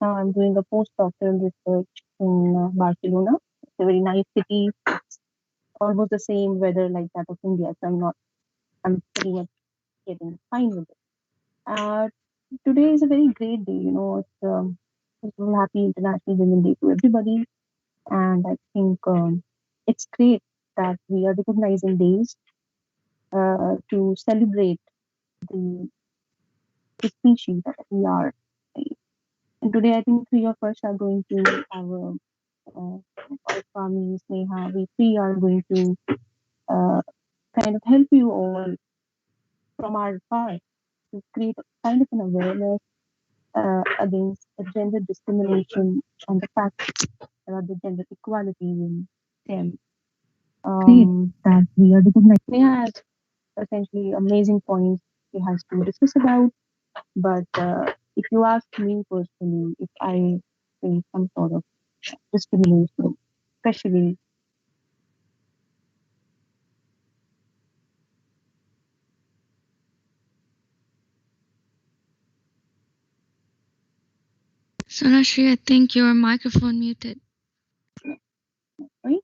Now I'm doing a postdoctoral research in Barcelona. It's a very nice city. It's almost the same weather like that of India. So I'm pretty much getting fine with it. Uh, Today is a very great day. It's a happy International Women's Day to everybody. And I think it's great that we are recognizing days to celebrate the, the species that we are. And today, I think three of us are going to have our families, Neha, we three are going to uh, kind of help you all from our part to create a kind of an awareness against the gender discrimination and the fact about the gender equality in STEM. That we are recognizing. Neha has essentially amazing points she has to discuss about, but if you ask me personally, if I face some sort of discrimination, especially. Sonashri, I think your microphone muted. Right?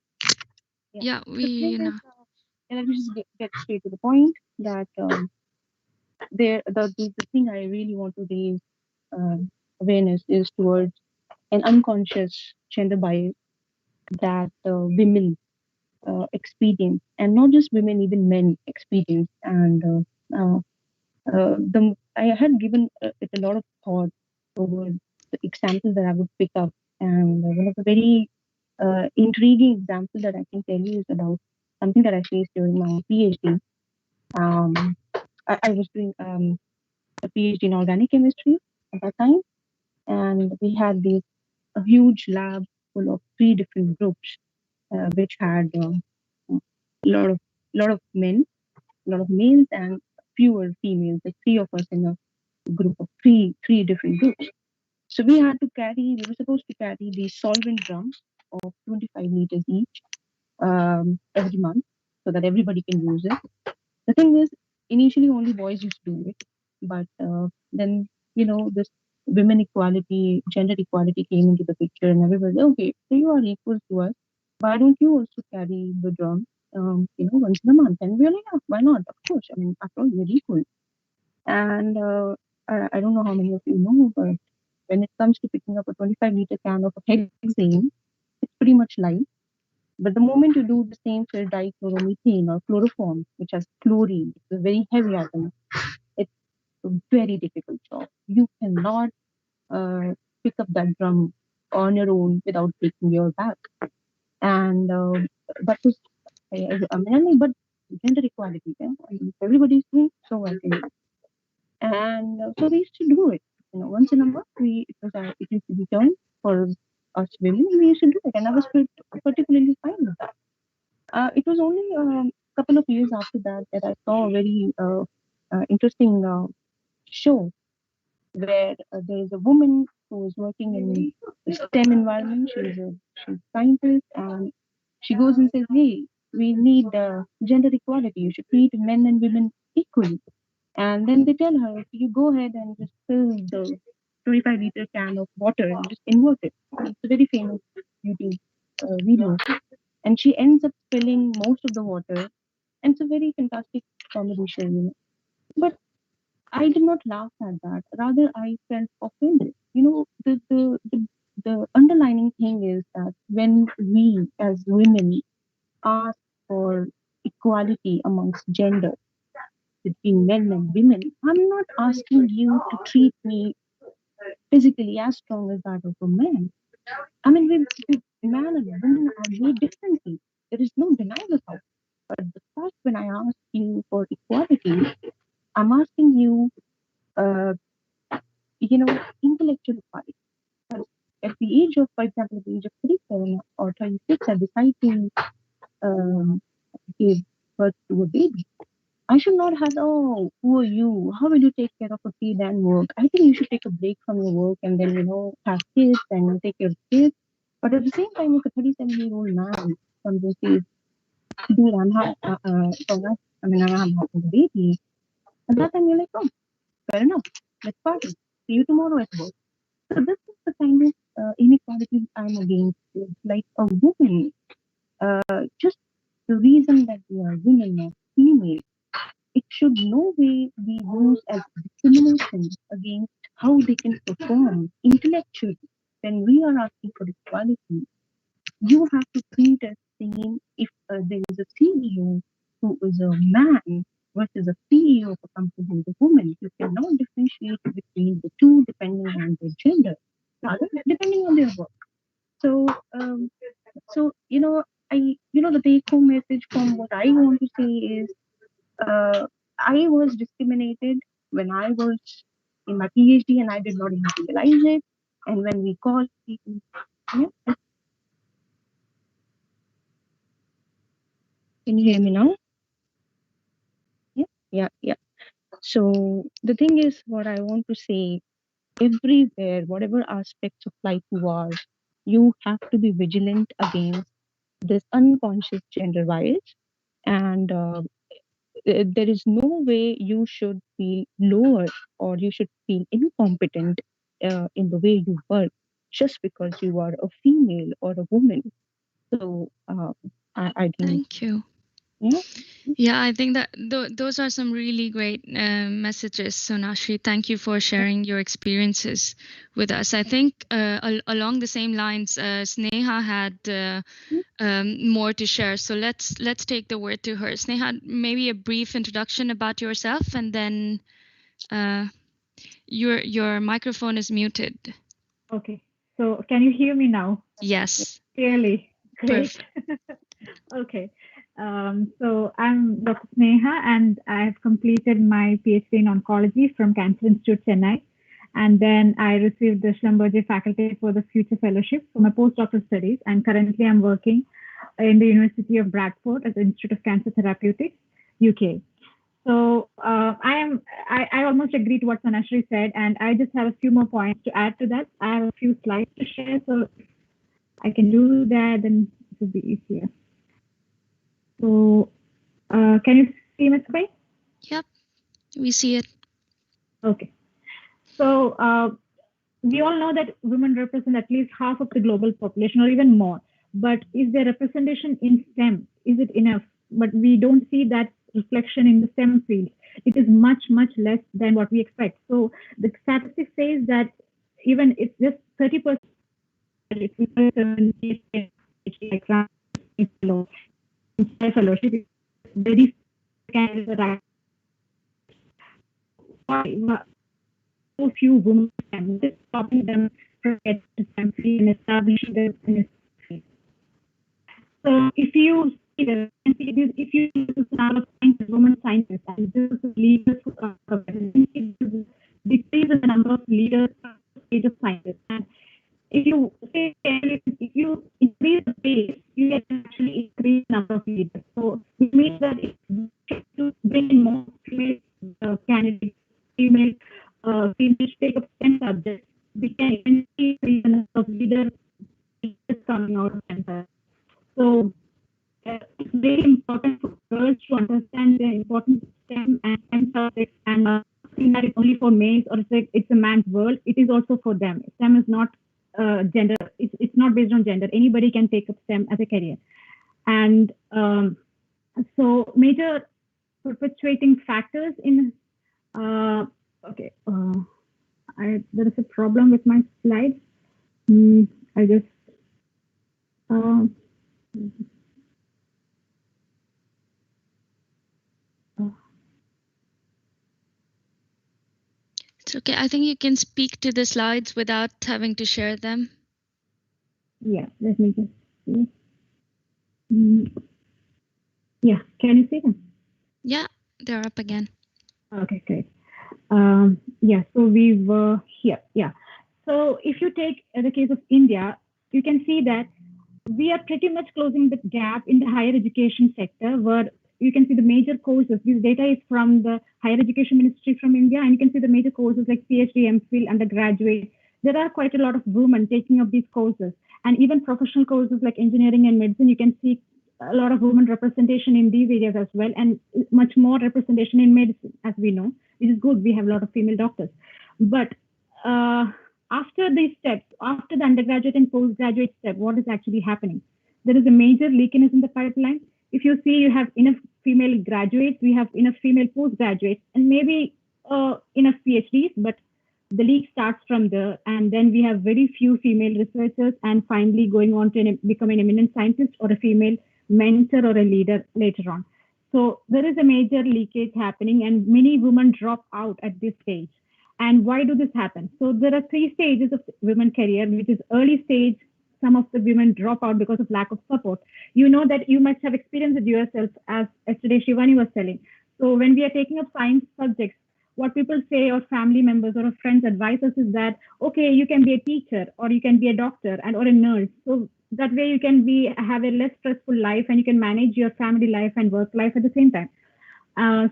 Yeah, The we, thing you is, know. and let me just get straight to the point that the thing I really want to raise awareness is towards an unconscious gender bias that women experience, and not just women, even men experience. And I had given it a lot of thought over the example that I would pick up, and one of the very intriguing example that I can tell you is about something that I faced during my PhD. Um, I was doing a PhD in organic chemistry at that time, and we had this a huge lab full of three different groups, which had a lot of men, a lot of males, and fewer females. Like three of us in a group of three different groups. So we were supposed to carry these solvent drums of 25 liters each every month so that everybody can use it. The thing is, initially only boys used to do it, but then this women equality, gender equality came into the picture, and everybody said, okay, so you are equal to us. Why don't you also carry the drum, once in a month? And we're like, yeah, why not? Of course. I mean, after all, we're equal. And I don't know how many of you know, but when it comes to picking up a 25-liter can of hexane, it's pretty much light. But the moment you do the same for dichloromethane or chloroform, which has chlorine, it's a very heavy atom. It's a very difficult job. You cannot pick up that drum on your own without breaking your back. And that was, but gender equality. Yeah? I mean, if everybody's doing so, I think. And so we used to do it. Once in a month, it used to be done for us women. We used to do it, and I was particularly fine with that. It was only a couple of years after that that I saw a very interesting show where there is a woman who is working in the STEM environment. She's a scientist, and she goes and says, "Hey, we need gender equality. You should treat men and women equally." And then they tell her, "You go ahead and just fill the 25-liter can of water and just invert it." It's a very famous YouTube video, and she ends up spilling most of the water, and it's a very fantastic comedy show. But I did not laugh at that. Rather, I felt offended. The underlining thing is that when we as women ask for equality amongst gender between men and women, I'm not asking you to treat me physically as strong as that of a man. I mean, man and women are made differently. There is no denying about it. But the fact when I ask you for equality, I'm asking you, uh, intellectual equality. At the age of, for example, at the age of 37 or 36, I decide to um, give birth to a baby. I should not have, oh, who are you? How will you take care of a kid and work? I think you should take a break from your work and then, have kids and take care of kids. But at the same time, if a 37-year-old man comes and says, dude, I'm having a baby, at that time you're like, oh, fair enough, let's party. See you tomorrow at work. So this is the kind of inequality I'm against. Like a woman, just the reason that they are women or female, it should no way be used as discrimination against how they can perform intellectually. When we are asking for equality, you have to treat as same if there is a CEO who is a man versus a CEO of a company who is a woman. You cannot differentiate between the two depending on their gender, rather depending on their work. So, so the take-home message from what I want to say is, I was discriminated when I was in my PhD, and I did not even realize it. And when we call people, yeah, can you hear me now? Yeah, yeah, yeah. So the thing is, what I want to say, everywhere, whatever aspects of life you are, you have to be vigilant against this unconscious gender bias. And there is no way you should feel lower or you should feel incompetent in the way you work just because you are a female or a woman. So I think, Thank you. yeah. Yeah, I think that those are some really great messages, Sonashri. Thank you for sharing your experiences with us. I think along the same lines, Sneha had more to share. So let's take the word to her. Sneha, maybe a brief introduction about yourself, and then your microphone is muted. Okay. So can you hear me now? Yes. Clearly. Great. Okay. So I'm Dr. Sneha, and I've completed my PhD in oncology from Cancer Institute, Chennai. And then I received the Schlumberger Faculty for the Future Fellowship for my postdoctoral studies. And currently I'm working in the University of Bradford at the Institute of Cancer Therapeutics, UK. So I almost agree to what Sonashri said, and I just have a few more points to add to that. I have a few slides to share, so I can do that, then it will be easier. So can you see my screen? Yep, we see it. Okay. So we all know that women represent at least half of the global population or even more. But is there representation in STEM? Is it enough? But we don't see that reflection in the STEM field. It is much, much less than what we expect. So the statistic says that even it's just 30%, if we fellowship, very candidates are so few women just stopping them from getting to STEM field and establishing them in this field. So if you see the if you see the number of scientists, women scientists, and this is leaders who are decrease in the number of leaders stage of scientists. And if you say if you increase the pace, you can actually increase the number of leaders. So it means that if to bring in more female candidates, female take up STEM subjects, we can eventually increase the number of leaders coming out of STEM. So it's very important for girls to understand the importance of STEM and STEM subjects, and not think that it's only for males or it's like it's a man's world. It is also for them. STEM is not gender. It's not based on gender. Anybody can take up STEM as a career. And so major perpetuating factors in okay. There is a problem with my slides. I just It's okay. I think you can speak to the slides without having to share them. Yeah, let me just see. Yeah, can you see them? Yeah, they're up again. Okay, great. Yeah, so we were here. Yeah. So if you take the case of India, you can see that we are pretty much closing the gap in the higher education sector, where you can see the major courses. This data is from the Higher Education Ministry from India, and you can see the major courses like PhD, MPhil, undergraduate. There are quite a lot of women taking up these courses, and even professional courses like engineering and medicine. You can see a lot of women representation in these areas as well, and much more representation in medicine, as we know, which is good. We have a lot of female doctors, but after these steps, after the undergraduate and postgraduate step, what is actually happening? There is a major leakiness in the pipeline. If you see, you have enough female graduates, we have enough female postgraduates, and maybe enough PhDs, but the leak starts from there, and then we have very few female researchers, and finally going on to become an eminent scientist or a female mentor or a leader later on. So there is a major leakage happening, and many women drop out at this stage. And why do this happen? So there are 3 stages of women career, which is early stage. Some of the women drop out because of lack of support. You know that you must have experienced it yourself, as yesterday Shivani was telling. So when we are taking up science subjects, what people say, or family members or friends advise us, is that, okay, you can be a teacher, or you can be a doctor, and or a nurse. So that way you can have a less stressful life, and you can manage your family life and work life at the same time.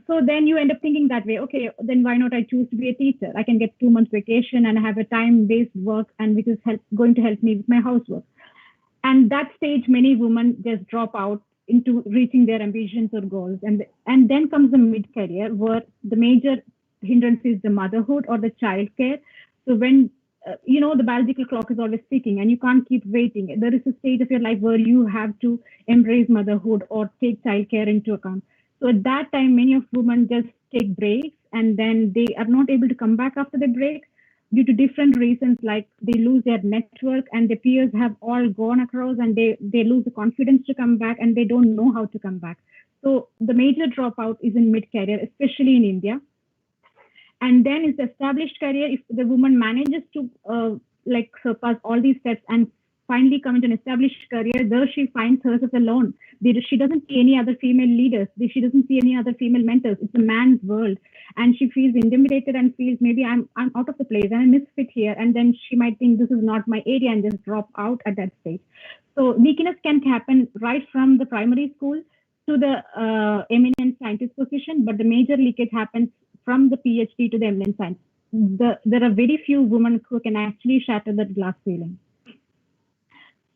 So then you end up thinking that way, okay, then why not I choose to be a teacher? I can get 2 months vacation and have a time-based work, and which is going to help me with my housework. And that stage, many women just drop out into reaching their ambitions or goals. And then comes the mid-career, where the major hindrance is the motherhood or the child care. So when the biological clock is always ticking, and you can't keep waiting. There is a stage of your life where you have to embrace motherhood or take child care into account. So at that time, many of women just take breaks, and then they are not able to come back after the break due to different reasons, like they lose their network, and their peers have all gone across, and they lose the confidence to come back, and they don't know how to come back. So the major dropout is in mid-career, especially in India. And then is the established career. If the woman manages to surpass all these steps and finally come into an established career, there she finds herself alone. She doesn't see any other female leaders. She doesn't see any other female mentors. It's a man's world, and she feels intimidated and feels maybe I'm out of the place and I misfit here. And then she might think this is not my area and just drop out at that stage. So weakness can happen right from the primary school to the eminent scientist position, but the major leakage happens from the PhD to the eminent science. There are very few women who can actually shatter that glass ceiling.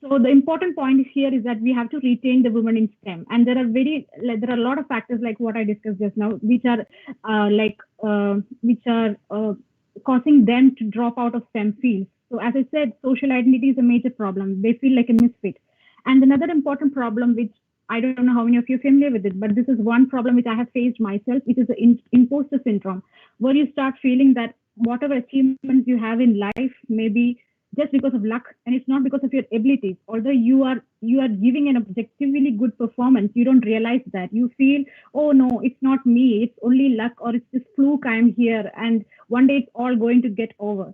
So the important point here is that we have to retain the women in STEM, and there are a lot of factors like what I discussed just now, which are causing them to drop out of STEM fields. So as I said, social identity is a major problem. They feel like a misfit. And another important problem, which I don't know how many of you are familiar with it, but this is one problem which I have faced myself. It is the impostor syndrome, where you start feeling that whatever achievements you have in life may be just because of luck, and it's not because of your abilities. Although you are giving an objectively good performance, you don't realize that. You feel, oh no, it's not me, it's only luck, or it's just fluke, I'm here, and one day it's all going to get over.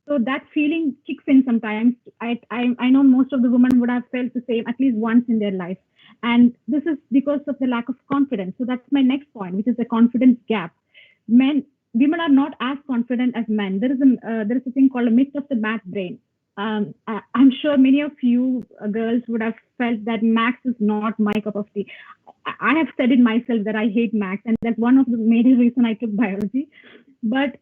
So that feeling kicks in sometimes. I know most of the women would have felt the same at least once in their life. And this is because of the lack of confidence. So that's my next point, which is the confidence gap. Women are not as confident as men. There is a thing called a myth of the math brain. I'm sure many of you girls would have felt that maths is not my cup of tea. I have said it myself that I hate maths, and that's one of the major reasons I took biology. But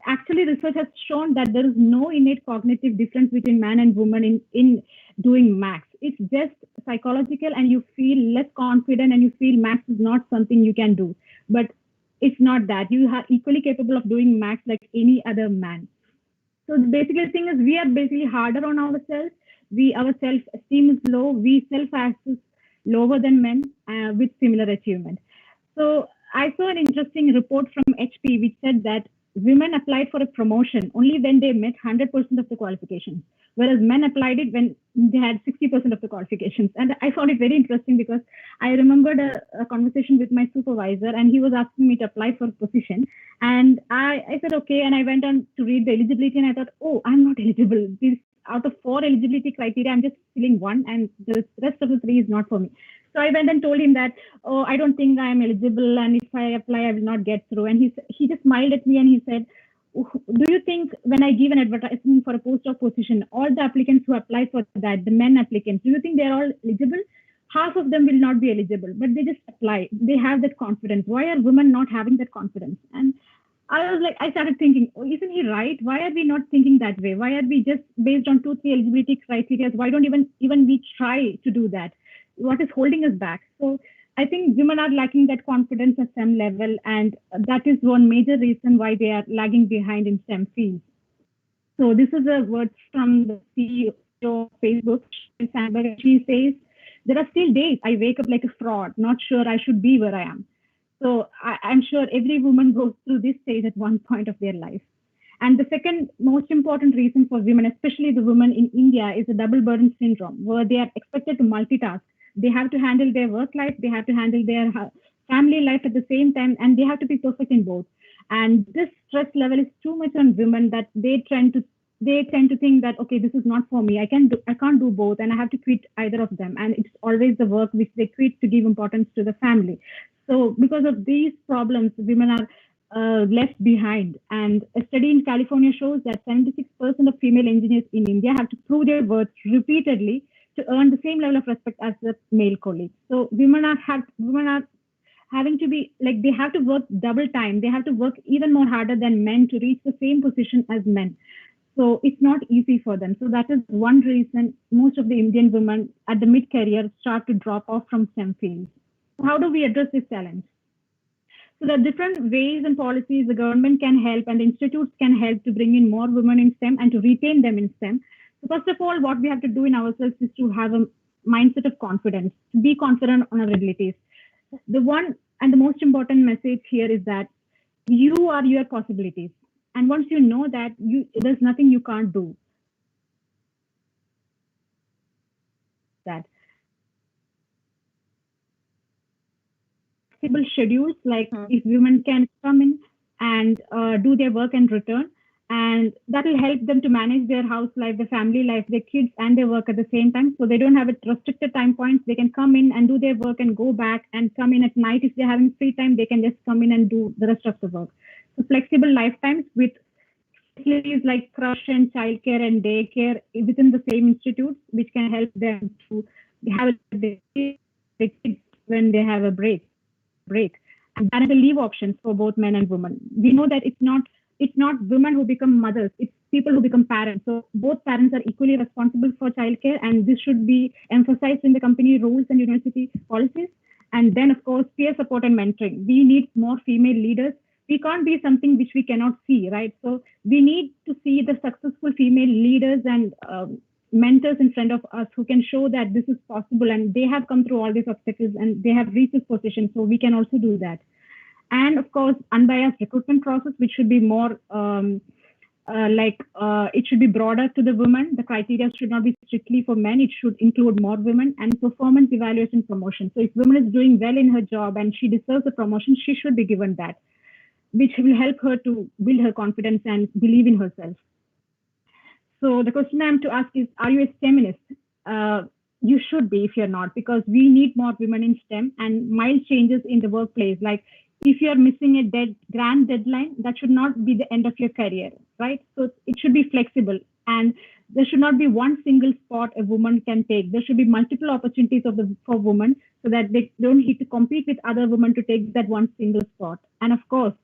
actually, research has shown that there is no innate cognitive difference between man and woman in doing maths. It's just psychological, and you feel less confident, and you feel maths is not something you can do. But it's not that. You are equally capable of doing maths like any other man. So the basic thing is we are basically harder on ourselves. Our self-esteem is low. We self-assess lower than men with similar achievement. So I saw an interesting report from HP which said that women applied for a promotion only when they met 100% of the qualifications, whereas men applied it when they had 60% of the qualifications. And I found it very interesting because I remembered a conversation with my supervisor, and he was asking me to apply for a position. And I said, okay. And I went on to read the eligibility, and I thought, oh, I'm not eligible. Out of 4 eligibility criteria, I'm just filling 1, and the rest of the 3 is not for me. So I went and told him that, oh, I don't think I am eligible, and if I apply, I will not get through. And he just smiled at me, and he said, do you think when I give an advertisement for a postdoc position, all the applicants who apply for that, the men applicants, do you think they're all eligible? Half of them will not be eligible, but they just apply. They have that confidence. Why are women not having that confidence? And I started thinking, oh, isn't he right? Why are we not thinking that way? Why are we just based on 2-3 eligibility criteria? Why don't even we try to do that? What is holding us back? So I think women are lacking that confidence at some level, and that is one major reason why they are lagging behind in STEM fields. So this is a word from the CEO of Facebook, Sandberg, and she says, there are still days I wake up like a fraud, not sure I should be where I am. So I'm sure every woman goes through this stage at one point of their life. And the second most important reason for women, especially the women in India, is the double burden syndrome, where they are expected to multitask. They have to handle their work life, they have to handle their family life at the same time, and they have to be perfect in both. And this stress level is too much on women that they tend to think that, okay, this is not for me. I can't do both, and I have to quit either of them. And it's always the work which they quit to give importance to the family. So because of these problems, women are left behind. And a study in California shows that 76% of female engineers in India have to prove their worth repeatedly to earn the same level of respect as their male colleagues. So women are having to be like, they have to work double time. They have to work even more harder than men to reach the same position as men. So it's not easy for them. So that is one reason most of the Indian women at the mid-career start to drop off from STEM fields. How do we address this challenge? So there are different ways and policies the government can help and institutes can help to bring in more women in STEM and to retain them in STEM. So first of all, what we have to do in ourselves is to have a mindset of confidence, to be confident on our abilities. The one and the most important message here is that you are your possibilities. And once you know that, there's nothing you can't do. That flexible schedules, like if women can come in and do their work and return, and that will help them to manage their house life, their family life, their kids, and their work at the same time. So they don't have a restricted time points. They can come in and do their work and go back and come in at night. If they're having free time, they can just come in and do the rest of the work. So flexible lifetimes with facilities like crush and childcare and daycare within the same institutes, which can help them to have the kids when they have a break. And parental leave options for both men and women. We know that it's not women who become mothers, it's people who become parents. So both parents are equally responsible for childcare, and this should be emphasized in the company rules and university policies. And then, of course, peer support and mentoring. We need more female leaders. We can't be something which we cannot see, right? So we need to see the successful female leaders and mentors in front of us who can show that this is possible, and they have come through all these obstacles and they have reached this position, so we can also do that. And of course, unbiased recruitment process, which should be more it should be broader to the women. The criteria should not be strictly for men. It should include more women. And performance evaluation promotion. So if woman is doing well in her job and she deserves a promotion, she should be given that, which will help her to build her confidence and believe in herself. So the question I'm to ask is, are you a STEMinist? You should be if you're not, because we need more women in STEM and mild changes in the workplace. Like if you're missing a grand deadline, that should not be the end of your career, right? So it should be flexible, and there should not be one single spot a woman can take. There should be multiple opportunities for women, so that they don't need to compete with other women to take that one single spot. And of course,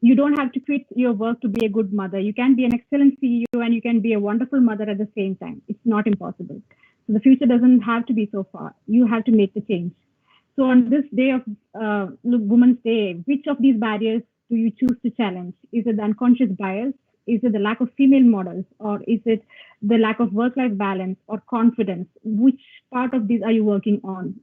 you don't have to quit your work to be a good mother. You can be an excellent CEO and you can be a wonderful mother at the same time. It's not impossible. So the future doesn't have to be so far. You have to make the change. So on this day of Women's Day, which of these barriers do you choose to challenge? Is it the unconscious bias? Is it the lack of female models? Or is it the lack of work-life balance or confidence? Which part of these are you working on?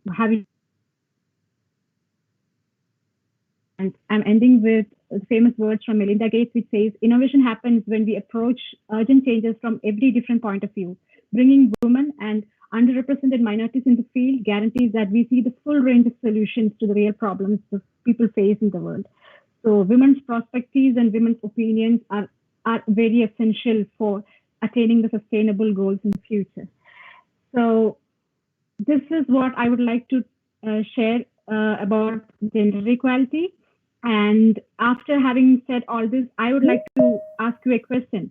And I'm ending with famous words from Melinda Gates, which says, innovation happens when we approach urgent changes from every different point of view. Bringing women and underrepresented minorities in the field guarantees that we see the full range of solutions to the real problems that people face in the world. So women's perspectives and women's opinions are very essential for attaining the sustainable goals in the future. So this is what I would like to share about gender equality. And after having said all this, I would like to ask you a question.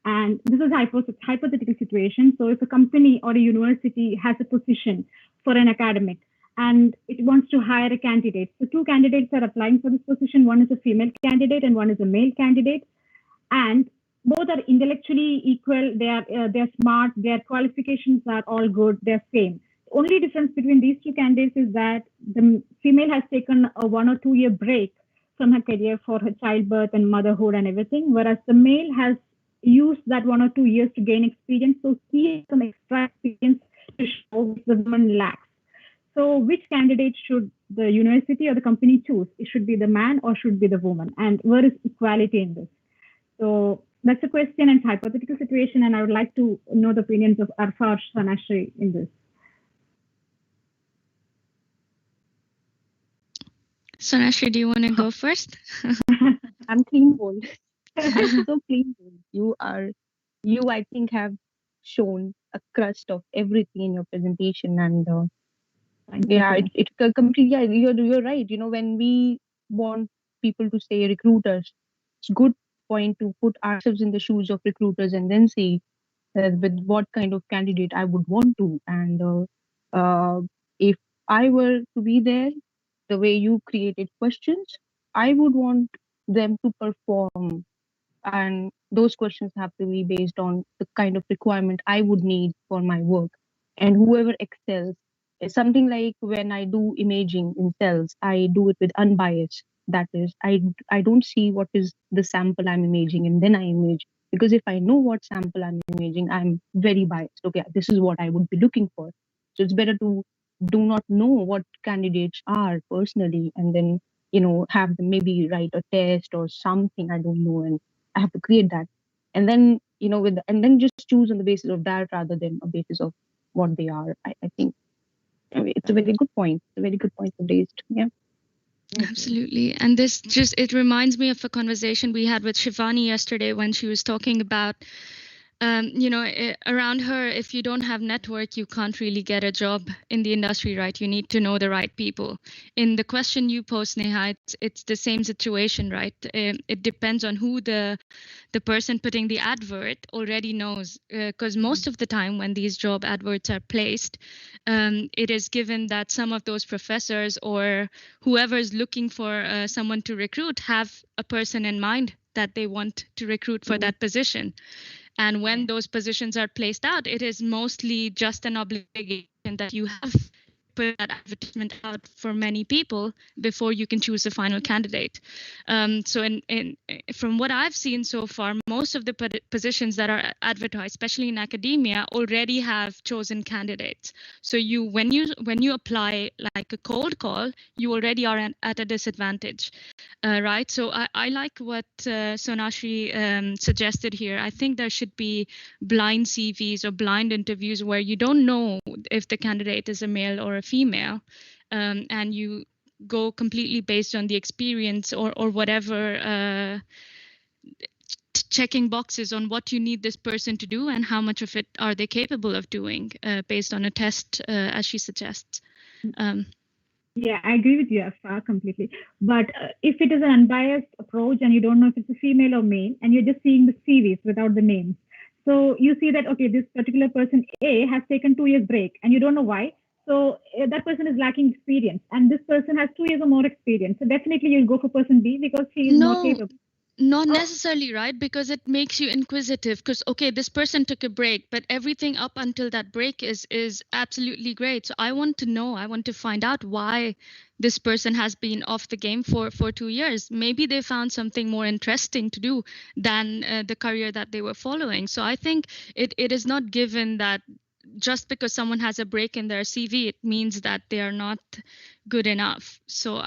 And this is a hypothetical situation. So if a company or a university has a position for an academic and it wants to hire a candidate, so two candidates are applying for this position. One is a female candidate and one is a male candidate. And both are intellectually equal. They're smart. Their qualifications are all good. They're same. The only difference between these two candidates is that the female has taken a 1 or 2 year break from her career for her childbirth and motherhood and everything, whereas the male has use that 1 or 2 years to gain experience. So he has some extra experience to show which the woman lacks. So which candidate should the university or the company choose? It should be the man or should be the woman? And where is equality in this? So that's a question and hypothetical situation, and I would like to know the opinions of Arfa or Sanashri in this. Sonashri, do you want to go first? I'm clean bold. I'm so clean bold. You, I think, have shown a crust of everything in your presentation, and yeah, it completely. Yeah, you're right. When we want people to say recruiters, it's good point to put ourselves in the shoes of recruiters and then see with what kind of candidate I would want to. And if I were to be there, the way you created questions, I would want them to perform. And those questions have to be based on the kind of requirement I would need for my work. And whoever excels, it's something like when I do imaging in cells, I do it with unbiased. That is, I don't see what is the sample I'm imaging and then I image. Because if I know what sample I'm imaging, I'm very biased. Okay, this is what I would be looking for. So it's better to do not know what candidates are personally and then, have them maybe write a test or something, I don't know, and I have to create that. And then, and then just choose on the basis of that rather than a basis of what they are. I think it's a very good point. It's a very good point raised. Yeah. Absolutely. And this it reminds me of a conversation we had with Shivani yesterday when she was talking about, around her, if you don't have network, you can't really get a job in the industry, right? You need to know the right people. In the question you posed, Neha, it's the same situation, right? It depends on who the person putting the advert already knows, because most of the time when these job adverts are placed, it is given that some of those professors or whoever is looking for someone to recruit have a person in mind that they want to recruit for that position. And when those positions are placed out, it is mostly just an obligation that you have to put that advertisement out for many people before you can choose a final candidate. So from what I've seen so far, most of the positions that are advertised, especially in academia, already have chosen candidates. So when you apply like a cold call, you already are at a disadvantage. Right. So I like what Sonashri suggested here. I think there should be blind CVs or blind interviews where you don't know if the candidate is a male or a female, and you go completely based on the experience or whatever, checking boxes on what you need this person to do and how much of it are they capable of doing based on a test, as she suggests. Yeah, I agree with you, Afra, completely. But if it is an unbiased approach and you don't know if it's a female or male, and you're just seeing the CVs without the names, so you see that, okay, this particular person A has taken 2 years break, and you don't know why. So that person is lacking experience, and this person has 2 years or more experience. So definitely you'll go for person B because he is more capable. Not necessarily, right? Because it makes you inquisitive. Because, okay, this person took a break, but everything up until that break is absolutely great. So I want to know, I want to find out why this person has been off the game for 2 years. Maybe they found something more interesting to do than the career that they were following. So I think it is not given that just because someone has a break in their CV, it means that they are not good enough. So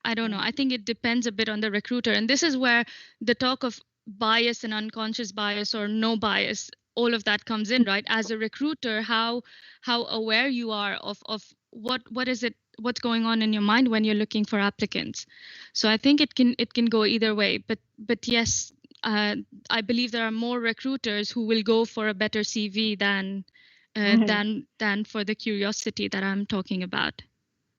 I don't know. I think it depends a bit on the recruiter. And this is where the talk of bias and unconscious bias or no bias, all of that comes in, right? As a recruiter, how aware you are of what's going on in your mind when you're looking for applicants. So I think it can go either way. But yes, I believe there are more recruiters who will go for a better CV than for the curiosity that I'm talking about.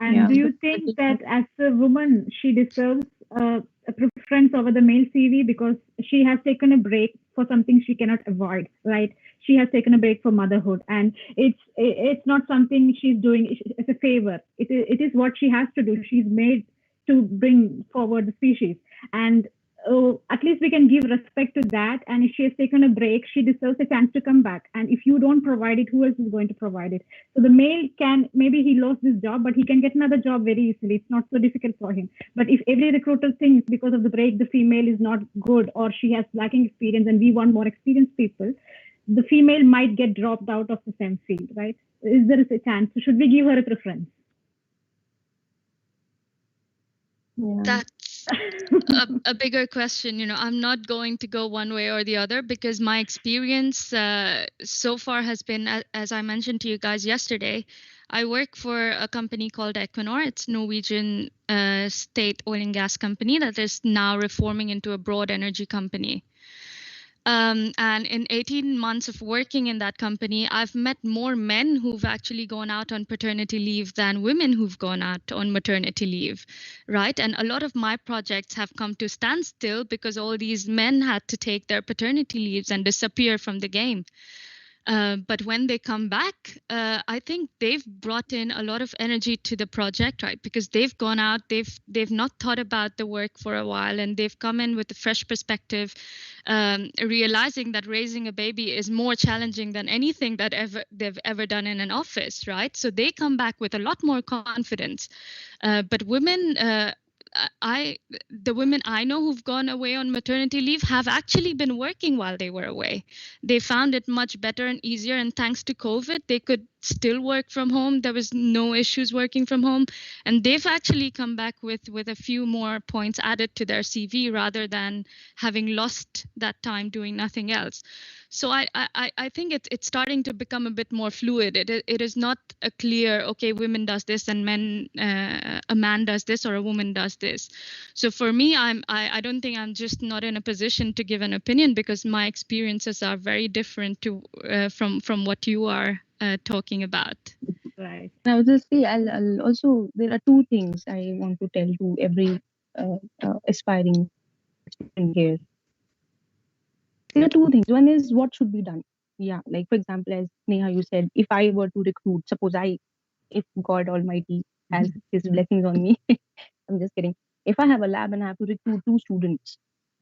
And do you think that as a woman, she deserves a preference over the male CV because she has taken a break for something she cannot avoid, right? She has taken a break for motherhood, and it's not something she's doing as a favor. It is what she has to do. She's made to bring forward the species, and at least we can give respect to that. And if she has taken a break, she deserves a chance to come back. And if you don't provide it, who else is going to provide it? So the male can, maybe he lost this job, but he can get another job very easily. It's not so difficult for him. But if every recruiter thinks because of the break, the female is not good or she has lacking experience and we want more experienced people, the female might get dropped out of the same field, right? Is there a chance? So should we give her a preference? Yeah. That's a bigger question. I'm not going to go one way or the other because my experience so far has been, as I mentioned to you guys yesterday, I work for a company called Equinor. It's Norwegian state oil and gas company that is now reforming into a broad energy company. And in 18 months of working in that company, I've met more men who've actually gone out on paternity leave than women who've gone out on maternity leave, right? And a lot of my projects have come to standstill because all these men had to take their paternity leaves and disappear from the game. But when they come back, I think they've brought in a lot of energy to the project, right? Because they've gone out, they've not thought about the work for a while, and they've come in with a fresh perspective, realizing that raising a baby is more challenging than anything that they've ever done in an office, right? So they come back with a lot more confidence. But women, the women I know who've gone away on maternity leave have actually been working while they were away. They found it much better and easier, and thanks to COVID, they could still work from home. There was no issues working from home, and they've actually come back with a few more points added to their CV rather than having lost that time doing nothing else. So I think it's starting to become a bit more fluid. It is not a clear, okay, women does this and a man does this or a woman does this. So for me, I don't think I'm just not in a position to give an opinion because my experiences are very different to from what you are talking about. Right. Now, just say, I'll also, there are two things I want to tell to every aspiring student here. There are two things. One is what should be done. Yeah, like for example, as Neha, you said, if I were to recruit, suppose if God Almighty has His blessings on me, I'm just kidding. If I have a lab and I have to recruit 2 students,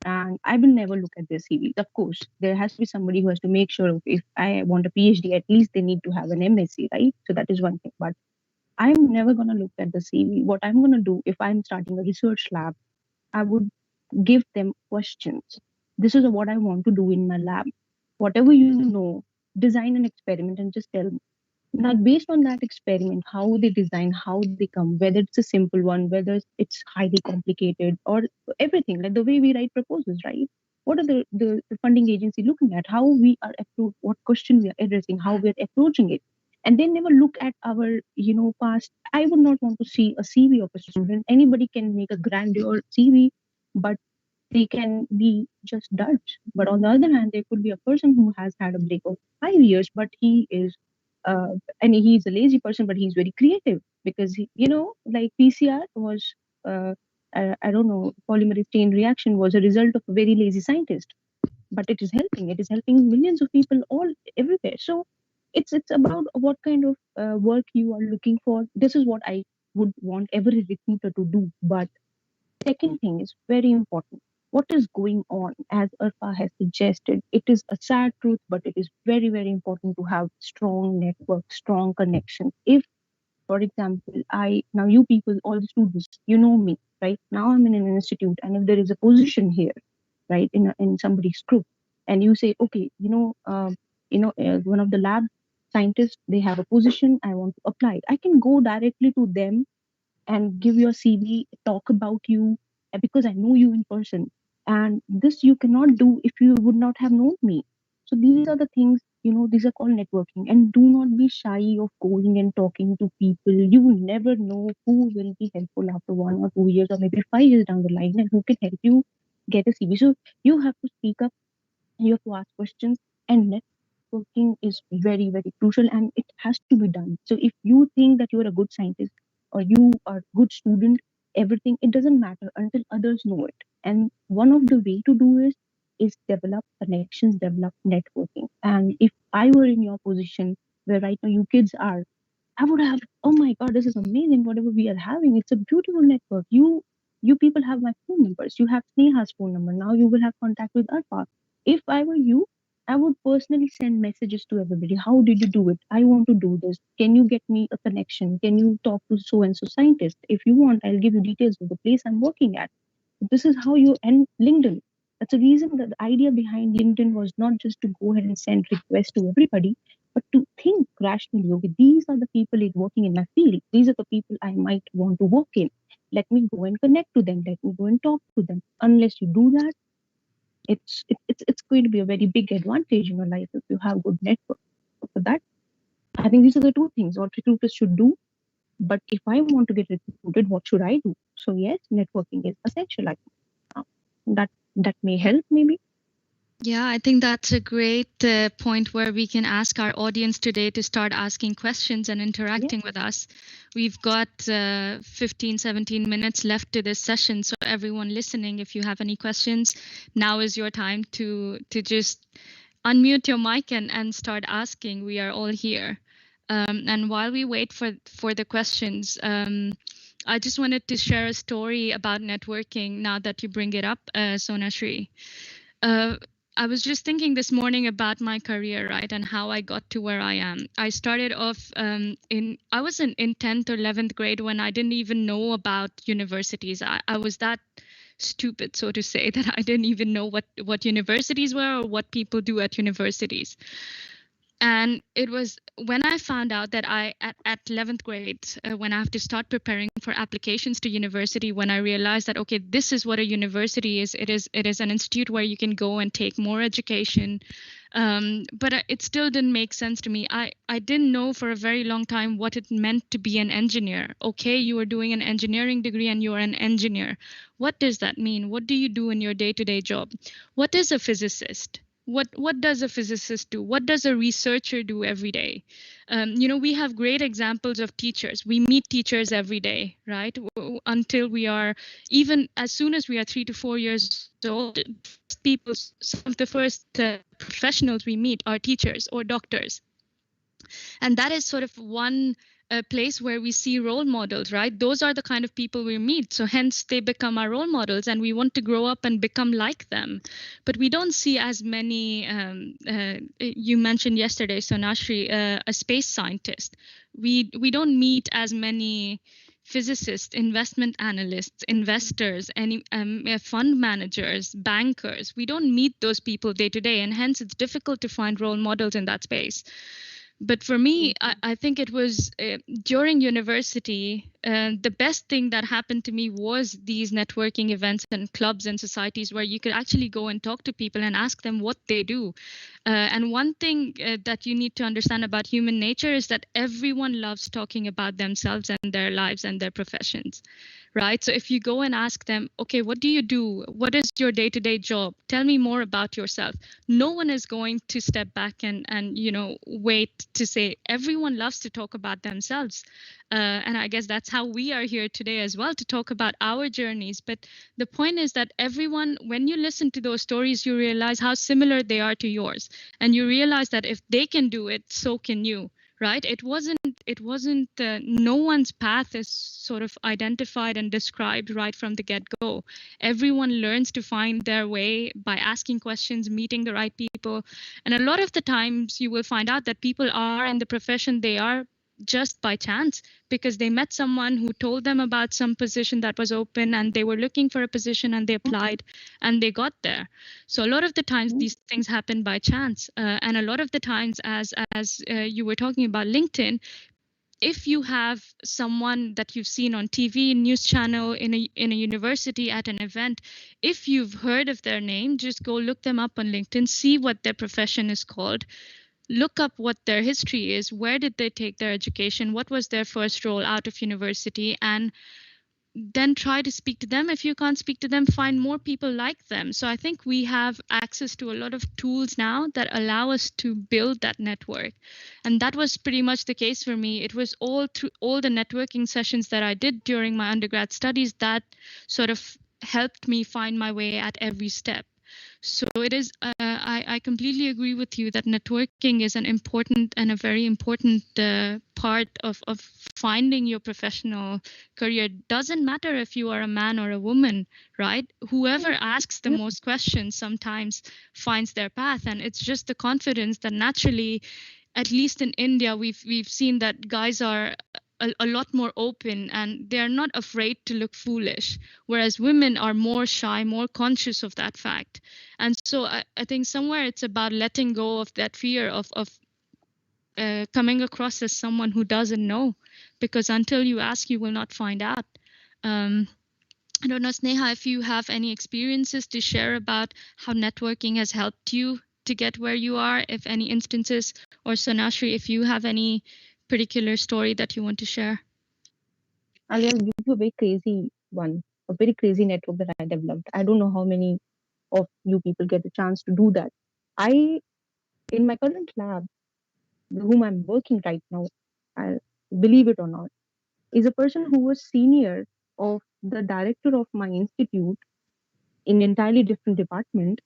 and I will never look at their CVs. Of course, there has to be somebody who has to make sure if I want a PhD, at least they need to have an MSc, right? So that is one thing. But I'm never gonna look at the CV. What I'm gonna do if I'm starting a research lab, I would give them questions. This is what I want to do in my lab. Whatever you know, design an experiment and just tell me. Now, based on that experiment, how they design, how they come, whether it's a simple one, whether it's highly complicated, or everything, like the way we write proposals, right? What are the funding agency looking at? How we are what question we are addressing, how we're approaching it. And they never look at our, past. I would not want to see a CV of a student. Anybody can make a grandeur CV, but they can be just Dutch. But on the other hand, there could be a person who has had a break of 5 years, but he is, and he's a lazy person, but he's very creative because, like PCR was, I don't know, polymerase chain reaction was a result of a very lazy scientist, but it is helping. It is helping millions of people all everywhere. So it's about what kind of work you are looking for. This is what I would want every recruiter to do. But second thing is very important. What is going on? As Arfa has suggested, it is a sad truth, but it is very, very important to have strong network, strong connections. If, for example, now you people, all the students, you know me, right? Now I'm in an institute, and if there is a position here, right, in somebody's group, and you say, okay, one of the lab scientists, they have a position, I want to apply. I can go directly to them and give your CV, talk about you, because I know you in person. And this you cannot do if you would not have known me. So these are the things, these are called networking. And do not be shy of going and talking to people. You will never know who will be helpful after 1 or 2 years or maybe 5 years down the line and who can help you get a CV. So you have to speak up, you have to ask questions, and networking is very, very crucial and it has to be done. So if you think that you're a good scientist or you are a good student, everything, it doesn't matter until others know it. And one of the way to do is develop connections, develop networking. And if I were in your position where right now you kids are, I would have, oh my God, this is amazing. Whatever we are having, it's a beautiful network. You You people have my phone numbers. You have Sneha's phone number. Now you will have contact with Arpa. If I were you, I would personally send messages to everybody. How did you do it? I want to do this. Can you get me a connection? Can you talk to so and so scientist? If you want, I'll give you details of the place I'm working at. This is how you end LinkedIn. That's the reason that the idea behind LinkedIn was not just to go ahead and send requests to everybody, but to think rationally. Okay, these are the people working in my field. These are the people I might want to work in. Let me go and connect to them. Let me go and talk to them. Unless you do that, it's going to be a very big advantage in your life if you have good network. So for that, I think these are the two things what recruiters should do. But if I want to get recruited, what should I do? So yes, networking is essential. I think that may help maybe. Yeah, I think that's a great point where we can ask our audience today to start asking questions and interacting with us. We've got 15, 17 minutes left to this session. So everyone listening, if you have any questions, now is your time to just unmute your mic and start asking. We are all here. And while we wait for the questions, I just wanted to share a story about networking now that you bring it up, Sonashri. I was just thinking this morning about my career, right, and how I got to where I am. I started off I was in 10th or 11th grade when I didn't even know about universities. I was that stupid, so to say, that I didn't even know what universities were or what people do at universities. And it was when I found out that at 11th grade, when I have to start preparing for applications to university, when I realized that, okay, this is what a university is. It is an institute where you can go and take more education. But it still didn't make sense to me. I didn't know for a very long time what it meant to be an engineer. Okay, you are doing an engineering degree and you are an engineer. What does that mean? What do you do in your day-to-day job? What is a physicist? What does a physicist do? What does a researcher do every day? We have great examples of teachers. We meet teachers every day, right? Until we are, even as soon as we are 3 to 4 years old, some of the first professionals we meet are teachers or doctors. And that is sort of one place where we see role models, right? Those are the kind of people we meet. So hence they become our role models and we want to grow up and become like them. But we don't see as many, you mentioned yesterday, Sonashri, a space scientist. We don't meet as many physicists, investment analysts, investors, any fund managers, bankers. We don't meet those people day to day, and hence it's difficult to find role models in that space. But for me, I think it was during university, the best thing that happened to me was these networking events and clubs and societies where you could actually go and talk to people and ask them what they do. And one thing that you need to understand about human nature is that everyone loves talking about themselves and their lives and their professions, right? So if you go and ask them, okay, what do you do? What is your day-to-day job? Tell me more about yourself. No one is going to step back and wait to say. Everyone loves to talk about themselves. And I guess that's how we are here today as well, to talk about our journeys. But the point is that everyone, when you listen to those stories, you realize how similar they are to yours. And you realize that if they can do it, so can you, right? It wasn't no one's path is sort of identified and described right from the get-go. Everyone learns to find their way by asking questions, meeting the right people. And a lot of the times you will find out that people are in the profession they are just by chance, because they met someone who told them about some position that was open and they were looking for a position and they applied and they got there. So a lot of the times these things happen by chance. And a lot of the times, as you were talking about LinkedIn, if you have someone that you've seen on TV, news channel, in a university, at an event, if you've heard of their name, just go look them up on LinkedIn, see what their profession is called, look up what their history is, where did they take their education, what was their first role out of university, and then try to speak to them. If you can't speak to them, find more people like them. So I think we have access to a lot of tools now that allow us to build that network. And that was pretty much the case for me. It was all through all the networking sessions that I did during my undergrad studies that sort of helped me find my way at every step. So it is, I completely agree with you that networking is an important and a very important part of finding your professional career. Doesn't matter if you are a man or a woman, right? Whoever asks the most questions sometimes finds their path, and it's just the confidence that naturally, at least in India, we've seen that guys are a lot more open and they're not afraid to look foolish, whereas women are more shy, more conscious of that fact. And so I think somewhere it's about letting go of that fear of coming across as someone who doesn't know, because until you ask, you will not find out. I don't know, Sneha, if you have any experiences to share about how networking has helped you to get where you are, if any instances, or Sonashri, if you have any particular story that you want to share. I'll give you a very crazy one, a very crazy network that I developed. I don't know how many of you people get a chance to do that. In my current lab, whom I'm working right now, I believe it or not, is a person who was senior of the director of my institute in entirely different department.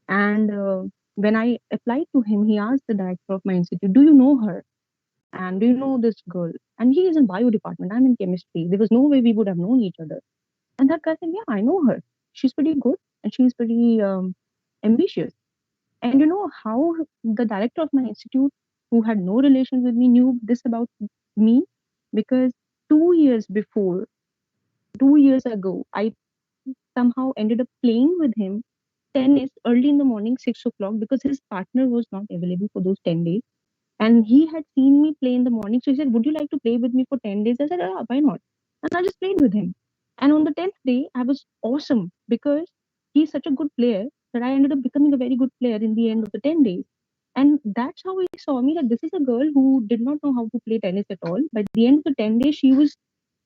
And when I applied to him, he asked the director of my institute, "Do you know her? And do you know this girl?" And he is in bio department. I'm in chemistry. There was no way we would have known each other. And that guy said, "Yeah, I know her. She's pretty good and she's pretty ambitious." And you know how the director of my institute, who had no relation with me, knew this about me? Because 2 years before, 2 years ago, I somehow ended up playing with him tennis early in the morning, 6 o'clock, because his partner was not available for those 10 days. And he had seen me play in the morning. So he said, "Would you like to play with me for 10 days?" I said, "Yeah, why not?" And I just played with him. And on the 10th day, I was awesome because he's such a good player that I ended up becoming a very good player in the end of the 10 days. And that's how he saw me, that this is a girl who did not know how to play tennis at all. By the end of the 10 days, she was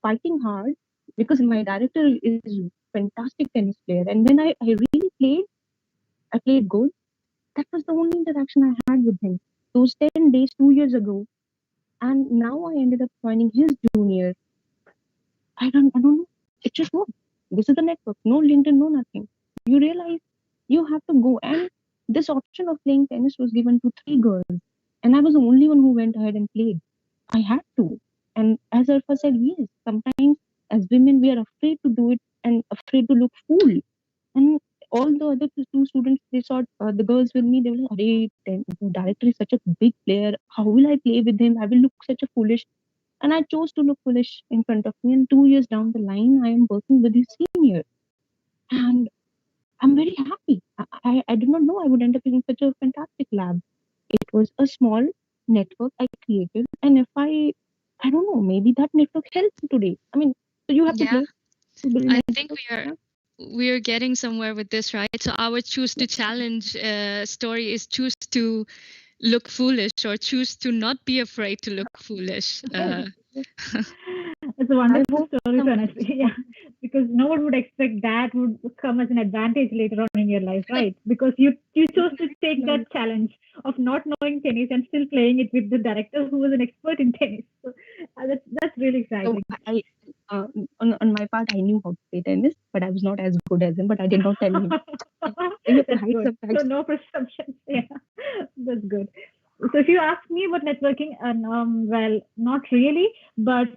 fighting hard because my director is a fantastic tennis player. And when I really played, I played good. That was the only interaction I had with him. Those 10 days, 2 years ago. And now I ended up joining his junior. I don't know. It just worked. This is the network. No LinkedIn, no nothing. You realize you have to go. And this option of playing tennis was given to 3 girls. And I was the only one who went ahead and played. I had to. And as Arfa said, yes, sometimes as women, we are afraid to do it and afraid to look fool. And all the other two students, they saw the girls with me, they were like, "Arey, the director is such a big player. How will I play with him? I will look such a foolish." And I chose to look foolish in front of me. And 2 years down the line, I am working with his senior. And I'm very happy. I did not know I would end up in such a fantastic lab. It was a small network I created. And if I don't know, maybe that network helps today. I mean, so you have to play to build I network. think we're getting somewhere with this, right? So our choose to challenge story is choose to look foolish, or choose to not be afraid to look foolish. It's a wonderful story, honestly. Yeah, because no one would expect that would come as an advantage later on in your life, right? Because you chose to take that challenge of not knowing tennis and still playing it with the director who was an expert in tennis. So that's really exciting. So on my part, I knew how to play tennis, but I was not as good as him. But I did not tell him. That's good. So no presumptions. Yeah, that's good. So if you ask me about networking, well, not really, but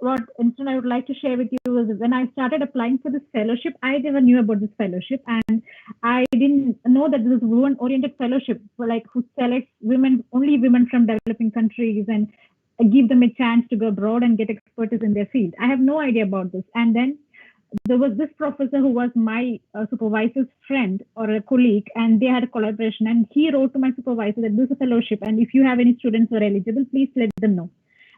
what instead I would like to share with you is when I started applying for this fellowship, I never knew about this fellowship, and I didn't know that this is women-oriented fellowship, for like who selects women, only women from developing countries, and give them a chance to go abroad and get expertise in their field. I have no idea about this, and then there was this professor who was my supervisor's friend or a colleague, and they had a collaboration. And he wrote to my supervisor that this is a fellowship, and if you have any students who are eligible, please let them know.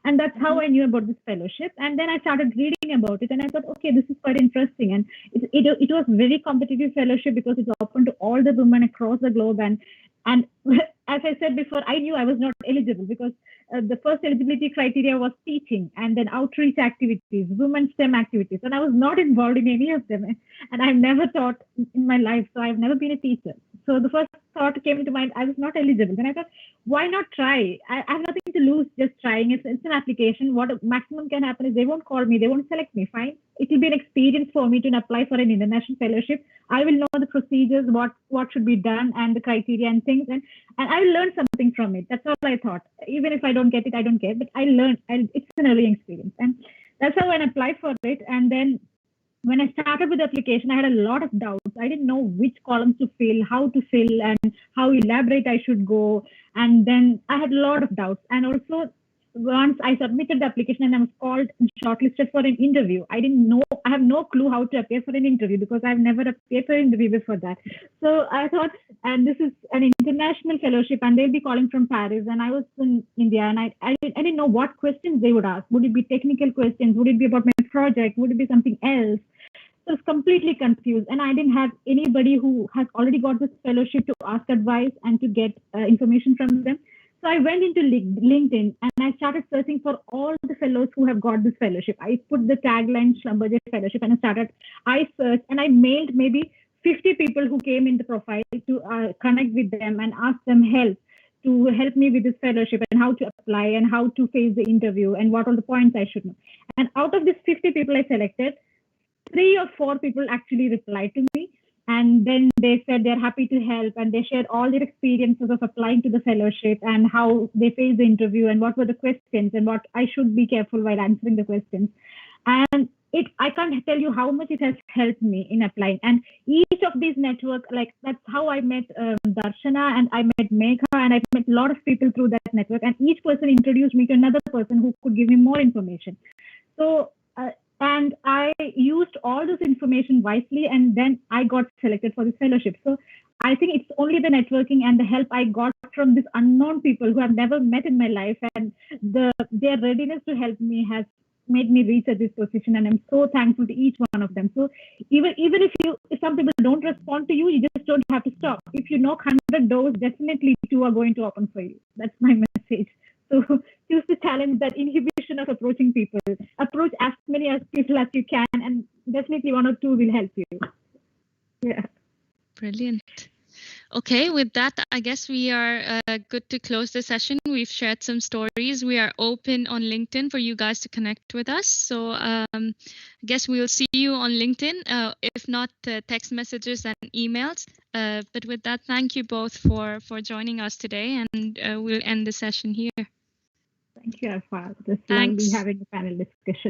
And that's how I knew about this fellowship. And then I started reading about it, and I thought, okay, this is quite interesting. And it was very competitive fellowship because it's open to all the women across the globe. And as I said before, I knew I was not eligible because the first eligibility criteria was teaching and then outreach activities, women's STEM activities. And I was not involved in any of them. And I've never taught in my life. So I've never been a teacher. So the first thought came into mind, I was not eligible. Then I thought, why not try? I have nothing to lose just trying. It's an application. What maximum can happen is they won't call me. They won't select me. Fine. It will be an experience for me to apply for an international fellowship. I will know the procedures, what should be done and the criteria and things, and I learned something from it. That's all I thought. Even if I don't get it, I don't care. But I learned. It's an early experience, and that's how I applied for it. And then when I started with the application, I had a lot of doubts. I didn't know which columns to fill, how to fill, and how elaborate I should go. And then I had a lot of doubts. And also, once I submitted the application and I was called and shortlisted for an interview, I didn't know, I have no clue how to appear for an interview because I've never appeared for an interview before that. So I thought, and this is an international fellowship and they'll be calling from Paris, and I was in India, and I didn't know what questions they would ask. Would it be technical questions? Would it be about my project? Would it be something else? So I was completely confused, and I didn't have anybody who has already got this fellowship to ask advice and to get information from them. So I went into LinkedIn and I started searching for all the fellows who have got this fellowship. I put the tagline Schlumberger Fellowship and I searched and I mailed maybe 50 people who came in the profile to connect with them and ask them to help me with this fellowship and how to apply and how to face the interview and what are the points I should know. And out of these 50 people I selected, 3 or 4 people actually replied to me. And then they said they're happy to help, and they shared all their experiences of applying to the fellowship and how they faced the interview and what were the questions and what I should be careful while answering the questions. And I can't tell you how much it has helped me in applying. And each of these networks, like that's how I met Darshana, and I met Megha, and I met a lot of people through that network. And each person introduced me to another person who could give me more information. So and I used all this information wisely, and then I got selected for this fellowship. So I think it's only the networking and the help I got from these unknown people who I've never met in my life, and their readiness to help me has made me reach at this position, and I'm so thankful to each one of them. So even if some people don't respond to you, you just don't have to stop. If you knock 100 doors, definitely 2 are going to open for you. That's my message. So choose to challenge that inhibition of approaching people. Approach as many as people as you can, and definitely 1 or 2 will help you. Yeah. Brilliant. Okay, with that, I guess we are good to close the session. We've shared some stories. We are open on LinkedIn for you guys to connect with us. So I guess we'll see you on LinkedIn, if not text messages and emails. But with that, thank you both for joining us today, and we'll end the session here. Thank you, Alfa. It was Thanks. lovely having a panel discussion.